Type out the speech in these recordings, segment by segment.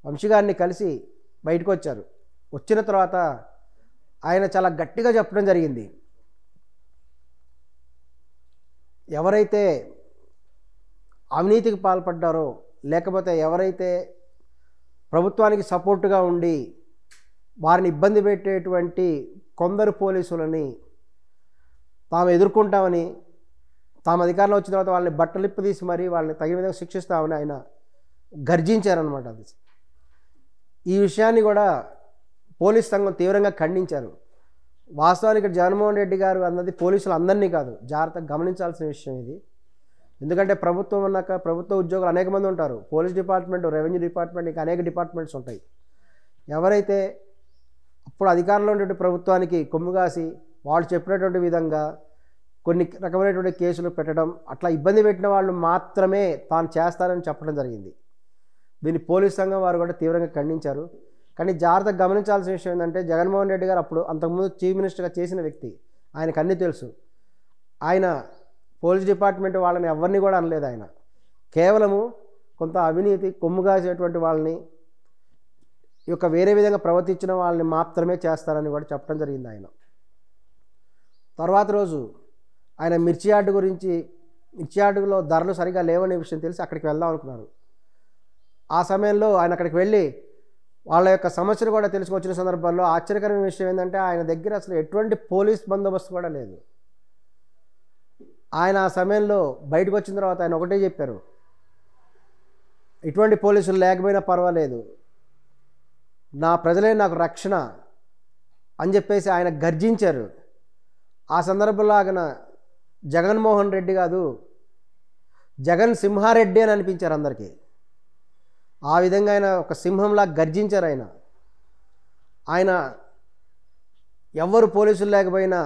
వంశీ గారిని కలిసి బయటకు వచ్చారు. వచ్చిన తర్వాత ఆయన చాలా గట్టిగా చెప్పడం జరిగింది. ఎవరైతే అవినీతికి పాల్పడ్డారో లేకపోతే ఎవరైతే ప్రభుత్వానికి సపోర్టుగా ఉండి వారిని ఇబ్బంది పెట్టేటువంటి కొందరు పోలీసులని తాము ఎదుర్కొంటామని, తాము అధికారంలో వచ్చిన తర్వాత వాళ్ళని బట్టలిప్పు తీసి మరీ వాళ్ళని తగిన విధంగా శిక్షిస్తామని ఆయన గర్జించారనమాట. అది ఈ విషయాన్ని కూడా పోలీస్ సంఘం తీవ్రంగా ఖండించారు. వాస్తవానికి జగన్మోహన్ రెడ్డి గారు అన్నది పోలీసులు అందరినీ కాదు, జాగ్రత్తగా గమనించాల్సిన విషయం ఇది. ఎందుకంటే ప్రభుత్వం అన్నాక ప్రభుత్వ ఉద్యోగులు అనేక మంది ఉంటారు. పోలీస్ డిపార్ట్మెంట్, రెవెన్యూ డిపార్ట్మెంట్, ఇంకా అనేక డిపార్ట్మెంట్స్ ఉంటాయి. ఎవరైతే అప్పుడు అధికారంలో ఉండే ప్రభుత్వానికి కొమ్ముగాసి వాళ్ళు చెప్పినటువంటి విధంగా కొన్ని రకమైనటువంటి కేసులు పెట్టడం, అట్లా ఇబ్బంది పెట్టిన వాళ్ళు మాత్రమే తాను చేస్తారని చెప్పడం జరిగింది. దీన్ని పోలీస్ సంఘం వారు కూడా తీవ్రంగా ఖండించారు. కానీ జాగ్రత్తగా గమనించాల్సిన విషయం ఏంటంటే జగన్మోహన్ రెడ్డి గారు అప్పుడు అంతకుముందు చీఫ్ మినిస్టర్గా చేసిన వ్యక్తి, ఆయనకు అన్నీ తెలుసు. ఆయన పోలీస్ డిపార్ట్మెంట్ వాళ్ళని ఎవరిని కూడా అనలేదు. ఆయన కేవలము కొంత అవినీతి కొమ్ముగాసేటువంటి వాళ్ళని, ఈ యొక్క వేరే విధంగా ప్రవర్తించిన వాళ్ళని మాత్రమే చేస్తారని కూడా చెప్పడం జరిగింది. ఆయన తర్వాత రోజు ఆయన మిర్చి యార్డు గురించి, మిర్చి యార్డులో ధరలు సరిగా లేవనే విషయం తెలిసి అక్కడికి వెళ్దాం అనుకున్నారు. ఆ సమయంలో ఆయన అక్కడికి వెళ్ళి వాళ్ళ యొక్క సమస్యలు కూడా తెలుసుకొచ్చిన సందర్భంలో ఆశ్చర్యకరమైన విషయం ఏంటంటే ఆయన దగ్గర అసలు ఎటువంటి పోలీస్ బందోబస్తు కూడా లేదు. ఆయన ఆ సమయంలో బయటకు వచ్చిన తర్వాత ఆయన ఒకటే చెప్పారు, ఇటువంటి పోలీసులు లేకపోయినా పర్వాలేదు, నా ప్రజలే నాకు రక్షణ అని చెప్పేసి ఆయన గర్జించారు. ఆ సందర్భంలో ఆయన జగన్మోహన్ రెడ్డి కాదు, జగన్ సింహారెడ్డి అని అనిపించారు అందరికీ. ఆ విధంగా ఆయన ఒక సింహంలా గర్జించారు. ఆయన ఎవరు పోలీసులు లేకపోయినా,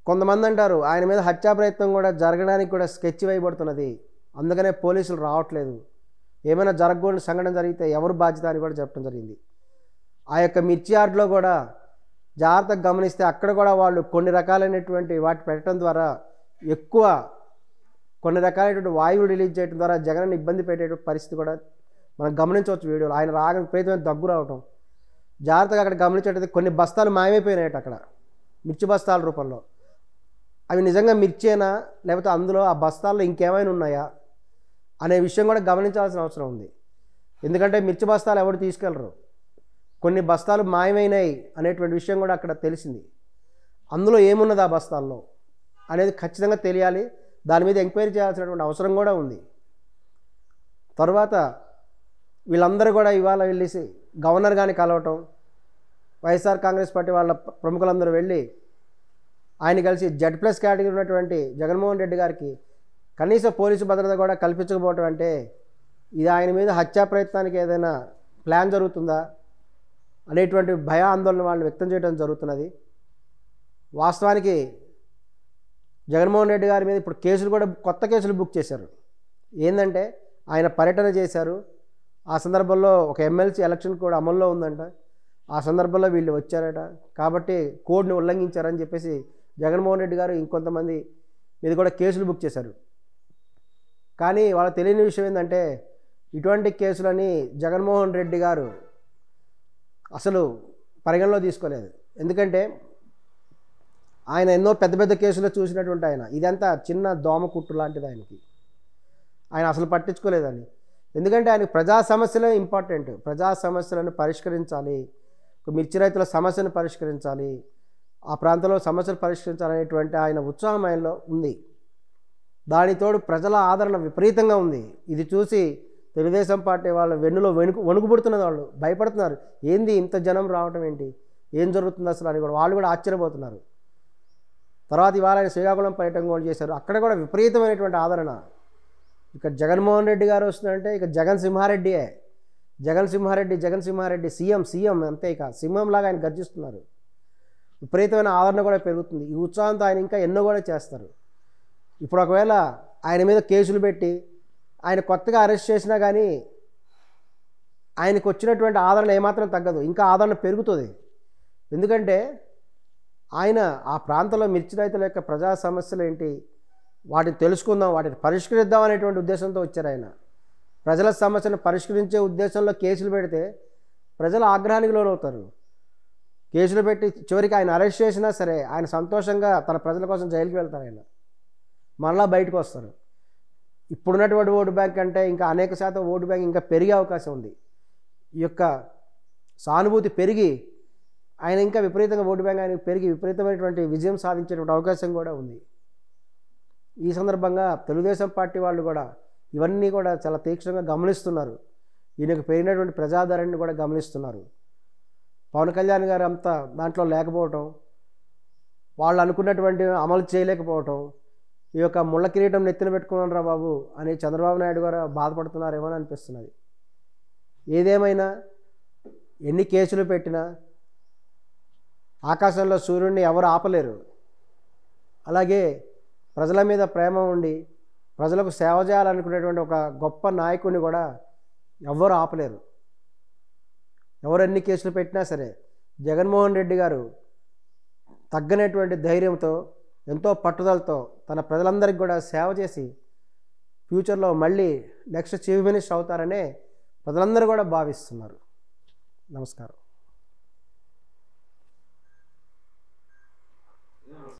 కొంతమంది అంటారు ఆయన మీద హత్యా ప్రయత్నం కూడా జరగడానికి కూడా స్కెచ్ వేయబడుతున్నది, అందుకనే పోలీసులు రావట్లేదు, ఏమైనా జరగకూడని సంఘటన జరిగితే ఎవరు బాధ్యత అని కూడా చెప్పడం జరిగింది. ఆ యొక్క మిర్చి యార్డ్లో కూడా జాగ్రత్తగా గమనిస్తే అక్కడ కూడా వాళ్ళు కొన్ని రకాలైనటువంటి వాటి పెట్టడం ద్వారా ఎక్కువ కొన్ని రకాలైనటువంటి వాయువులు రిలీజ్ చేయడం ద్వారా జగన్ని ఇబ్బంది పెట్టే పరిస్థితి కూడా మనం గమనించవచ్చు వీడియోలో. ఆయన రాగని ప్రయత్నం దగ్గు రావటం జాగ్రత్తగా అక్కడ గమనించేటది. కొన్ని బస్తాలు మాయమైపోయినాయట అక్కడ, మిర్చి బస్తాల రూపంలో. అవి నిజంగా మిర్చేనా లేకపోతే అందులో ఆ బస్తాల్లో ఇంకేమైనా ఉన్నాయా అనే విషయం కూడా గమనించాల్సిన అవసరం ఉంది. ఎందుకంటే మిర్చి బస్తాలు ఎవరు తీసుకెళ్ళరు, కొన్ని బస్తాలు మాయమైనాయి అనేటువంటి విషయం కూడా అక్కడ తెలిసింది. అందులో ఏమున్నది ఆ బస్తాల్లో అనేది ఖచ్చితంగా తెలియాలి. దాని మీద ఎంక్వైరీ చేయాల్సినటువంటి అవసరం కూడా ఉంది. తర్వాత వీళ్ళందరూ కూడా ఇవాళ వెళ్ళేసి గవర్నర్ గారిని కలవటం, వైఎస్ఆర్ కాంగ్రెస్ పార్టీ వాళ్ళ ప్రముఖులందరూ వెళ్ళి ఆయన కలిసి Z+ కేటగిరీ ఉన్నటువంటి జగన్మోహన్ రెడ్డి గారికి కనీస పోలీసు భద్రత కూడా కల్పించకపోవటం అంటే ఇది ఆయన మీద హత్యా ప్రయత్నానికి ఏదైనా ప్లాన్ జరుగుతుందా అనేటువంటి భయ ఆందోళన వాళ్ళు వ్యక్తం చేయడం జరుగుతున్నది. వాస్తవానికి జగన్మోహన్ రెడ్డి గారి మీద ఇప్పుడు కేసులు కూడా కొత్త కేసులు బుక్ చేశారు. ఏంటంటే ఆయన పర్యటన చేశారు, ఆ సందర్భంలో ఒక ఎమ్మెల్సీ ఎలక్షన్ కూడా అమల్లో ఉందంట, ఆ సందర్భంలో వీళ్ళు వచ్చారట, కాబట్టి కోడ్ని ఉల్లంఘించారని చెప్పేసి జగన్మోహన్ రెడ్డి గారు ఇంకొంతమంది మీద కూడా కేసులు బుక్ చేశారు. కానీ వాళ్ళకి తెలియని విషయం ఏంటంటే ఇటువంటి కేసులని జగన్మోహన్ రెడ్డి గారు అసలు పరిగణలో తీసుకోలేదు. ఎందుకంటే ఆయన ఎన్నో పెద్ద పెద్ద కేసులు చూసినటువంటి ఆయన, ఇదంతా చిన్న దోమ కుట్టు లాంటిది ఆయనకి, ఆయన అసలు పట్టించుకోలేదని. ఎందుకంటే ఆయనకు ప్రజా సమస్యలే ఇంపార్టెంట్, ప్రజా సమస్యలను పరిష్కరించాలి, మిర్చి రైతుల సమస్యను పరిష్కరించాలి, ఆ ప్రాంతంలో సమస్యలు పరిష్కరించాలనేటువంటి ఆయన ఉత్సాహం ఆయనలో ఉంది. దానితోడు ప్రజల ఆదరణ విపరీతంగా ఉంది. ఇది చూసి తెలుగుదేశం పార్టీ వాళ్ళ వెన్నులో వణుకుపుడుతున్నది, వాళ్ళు భయపడుతున్నారు. ఏంది ఇంత జనం రావటం ఏంటి, ఏం జరుగుతుంది అసలు అని కూడా వాళ్ళు కూడా ఆశ్చర్యపోతున్నారు. తర్వాత ఇవాళ ఆయన శ్రీకాకుళం పర్యటన కూడా చేశారు, అక్కడ కూడా విపరీతమైనటువంటి ఆదరణ. ఇక జగన్మోహన్ రెడ్డి గారు వస్తుందంటే ఇక జగన్ సింహారెడ్డియే, జగన్ సింహారెడ్డి సీఎం అంతే, ఇక సింహంలాగా ఆయన గర్జిస్తున్నారు. విపరీతమైన ఆదరణ కూడా పెరుగుతుంది. ఈ ఉత్సాహంతో ఆయన ఇంకా ఎన్నో కూడా చేస్తారు. ఇప్పుడు ఒకవేళ ఆయన మీద కేసులు పెట్టి ఆయన కొత్తగా అరెస్ట్ చేసినా కానీ ఆయనకు వచ్చినటువంటి ఆదరణ ఏమాత్రం తగ్గదు, ఇంకా ఆదరణ పెరుగుతుంది. ఎందుకంటే ఆయన ఆ ప్రాంతంలో మిర్చి రైతుల యొక్క ప్రజా సమస్యలు ఏంటి వాటిని తెలుసుకుందాం, వాటిని పరిష్కరిద్దాం అనేటువంటి ఉద్దేశంతో వచ్చారు ఆయన. ప్రజల సమస్యను పరిష్కరించే ఉద్దేశంలో కేసులు పెడితే ప్రజలు ఆగ్రహానికి లోనవుతారు. కేసులు పెట్టి చివరికి ఆయన అరెస్ట్ చేసినా సరే ఆయన సంతోషంగా తన ప్రజల కోసం జైలుకి వెళ్తారు. ఆయన మరలా బయటకు వస్తారు. ఇప్పుడున్నటువంటి ఓటు బ్యాంక్ అంటే ఇంకా అనేక శాతం ఓటు బ్యాంక్ ఇంకా పెరిగే అవకాశం ఉంది. ఈ యొక్క సానుభూతి పెరిగి ఆయన ఇంకా విపరీతంగా ఓటు బ్యాంక్ ఆయనకు పెరిగి విపరీతమైనటువంటి విజయం సాధించేటువంటి అవకాశం కూడా ఉంది. ఈ సందర్భంగా తెలుగుదేశం పార్టీ వాళ్ళు కూడా ఇవన్నీ కూడా చాలా తీక్షణంగా గమనిస్తున్నారు. ఈయనకు పెరిగినటువంటి ప్రజాదరణని కూడా గమనిస్తున్నారు. పవన్ కళ్యాణ్ గారు అంతా దాంట్లో లేకపోవటం, వాళ్ళు అనుకున్నటువంటి అమలు చేయలేకపోవటం, ఈ యొక్క ముళ్ళ కిరీటం నెత్తిన పెట్టుకున్నారా బాబు అని చంద్రబాబు నాయుడు గారు బాధపడుతున్నారేమో అని అనిపిస్తున్నది. ఏదేమైనా ఎన్ని కేసులు పెట్టినా ఆకాశంలో సూర్యుడిని ఎవరు ఆపలేరు. అలాగే ప్రజల మీద ప్రేమ ఉండి ప్రజలకు సేవ చేయాలనుకునేటువంటి ఒక గొప్ప నాయకుడిని కూడా ఎవ్వరు ఆపలేరు. ఎవరు ఎన్ని కేసులు పెట్టినా సరే జగన్మోహన్ రెడ్డి గారు తగ్గనటువంటి ధైర్యంతో ఎంతో పట్టుదలతో తన ప్రజలందరికీ కూడా సేవ చేసి ఫ్యూచర్లో మళ్ళీ నెక్స్ట్ చీఫ్ మినిస్టర్ అవుతారనే ప్రజలందరూ కూడా భావిస్తున్నారు. నమస్కారం.